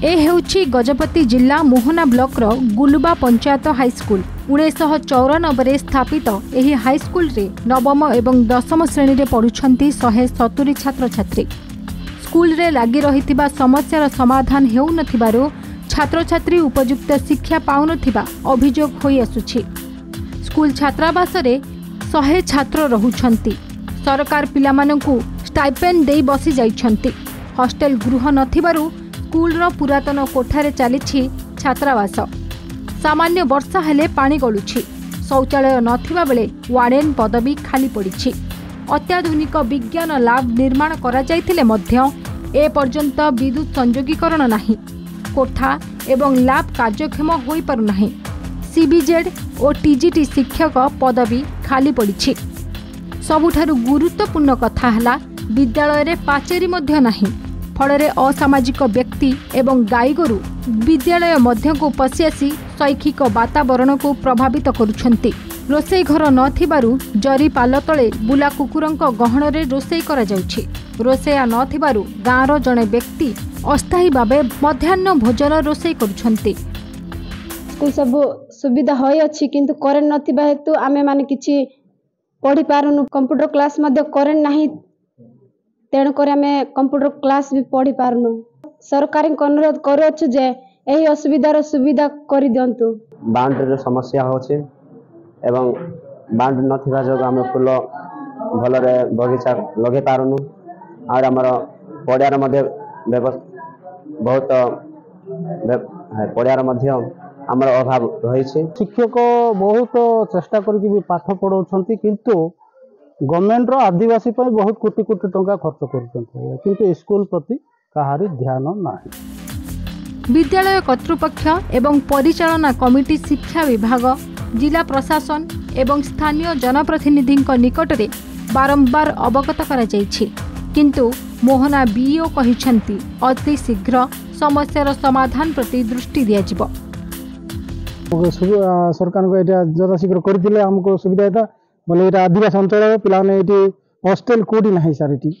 ए हेउछि गजपति जिला मोहना ब्लॉक रो गुलुबा पंचायत हाईस्कूल 1994 स्थापित एही हाईस्कूल रे नवम एवं दशम श्रेणी रे पढ़ुछंती 170 छात्र छात्री। स्कूल रे लागि रहितिबा समस्यार समाधान हेउ नथिबारु छात्र छात्री उपयुक्त शिक्षा पाउ नथिबा अभियोग होई आसुछि। स्कूल छात्रावास रे 100 छात्र रहुछंती। सरकार पिलामानंकु स्टाइपेंड देई बसी जाइछंती। हॉस्टल गृह नथिबारु स्कूल पुरातन कोठारे चली छात्रावास। सामान्य वर्षा हेले पानी गलुछि। शौचालय नथिबा बेले वार्डेन पदवी खाली पड़ी। अत्याधुनिक विज्ञान लैब निर्माण करा जायथिले मध्य ए पर्यंत विद्युत संयोगीकरण नाही। कोठा एवं लैब कार्यक्षम होई पारु नाही। सीबीजेड और टीजीटी शिक्षक पदवी खाली पड़ी। सबुठारु गुरुत्वपूर्ण कथा हला विद्यालय रे पाचेरी मध्य नाही। फलरे असामाजिक व्यक्ति एवं गाईगोरु विद्यालय मध्य को पशि आसी शैक्षिक वातावरण को प्रभावित करुछंती। रोसई घर नथिबारु जरी पाल तले बुला कुकुरंक गहणरे रोसई करा जाउछि। रोसैया नथिबारु गाँर जणे व्यक्ति अस्थायी भावे मध्याह्न भोजन रोसई करुछंती। स्कूल सब सुविधा होई अछि किंतु करेंट नथिबा हेतु आमे माने किछि पढ़ी पारुनु। कंप्यूटर क्लास मध्ये करेंट नाही तेणु कर आमे कंप्यूटर क्लास भी पढ़ी पारुनु। सरकार को अनुरोध करूछु जे एही असुविधार सुविधा करि दियंतु। बाउंड्री समस्या होचे एवं बाउंड्री नथिबा जग आमे फुल भलरे बगीचा लगे पारुनु। और हमर पड़ियार मध्ये बहुत पड़ियार मध्ये हमर अभाव रहिছে। शिक्षक बहुत चेष्टा करके भी पाठ पढ़ाउछंती किंतु गवर्नमेंट रो आदिवासी पर बहुत कोटी कोटी टंका खर्च करछंती किंतु स्कूल प्रति कहारी ध्यान नाही। विद्यालय कर्तृपक्ष एवं परिचालना कमिटी, शिक्षा विभाग, जिला प्रशासन एवं स्थानीय जनप्रतिनिधि निकट में बारंबार अवगत करा जायछि किंतु मोहना बीओ कहिछंती अति शीघ्र समस्यार समाधान प्रति दृष्टि दिया जिवो। सरकार को एटा जरा शीघ्र कर दिले हमको सुविधा था बोले एटा आदिवासी अंचल पिलाने एटी हॉस्टल कोडी नाही सर। एटी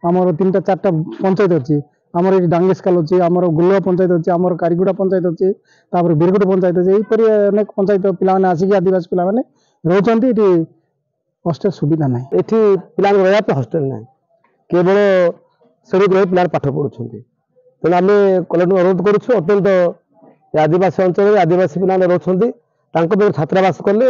हमर 3टा 4टा पंचायत अछि। हमर एटी डांगेस्काल अछि, हमर गुल्ला पंचायत अछि, हमर कारीगुड़ा पंचायत अछि, तापर बिरगुट पंचायत अछि। एई परि अनेक पंचायत पिलाने आसी कि आदिवासी पिलाने रहउछंती। एटी हॉस्टल सुविधा नाही। एटी पिलाने रहया पे हॉस्टल नाही, केवल सड़क रही पिला पाठ पढुछंती। तेना आमे कलेक्टर अनुरोध करूछु अत्यंत आदिवासी अंचल आदिवासी पिलाने रहउछंती तांको बे छात्रावास कले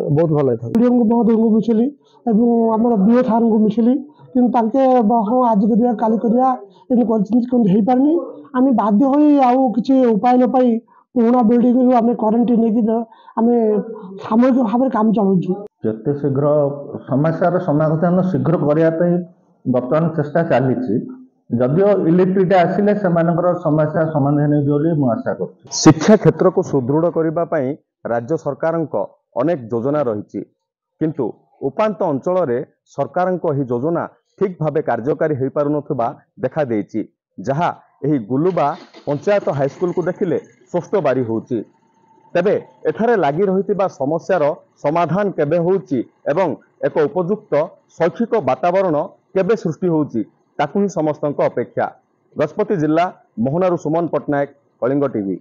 बहुत भल होता। को बहुत को मिसली एवं हमर बीए थार को मिसली किंतु तांके बहु आज करिया काली करिया एने परिस्थिति कोन हेई पारनी। आमे बाध्य होई आउ किछि उपाय न पाई पुराना बिल्डिंग रु आमे करंट नेकी आमे सामूहिक भाव काम चलाउछु। जते शीघ्र समस्यार समाधान शीघ्र करिया पे वर्तमान चेष्टा चली। जदियो इलेक्ट्रिक आसिले सेमानकर समस्या समाधान होई मु आशा करछु। शिक्षा क्षेत्र को सुदृढ़ करबा पई राज्य सरकार अनेक योजना रही किंतु उपांत अंचल रे सरकार ही योजना ठीक भावे कार्यकारी हो पारुनथबा देखा देछि। जहा एही गुलुबा पंचायत हाईस्कूल को देखिले स्पष्ट बारी होउछि। तबे एठारे लागि रहितिबा समस्यार समाधान केबे होउछि एवं एक उपयुक्त शैक्षिक वातावरण केबे सृष्टि होउछि ताकू ही समस्तक अपेक्षा। गजपति जिला मोहनारू सुमन पटनायक, कलिंग टीवी।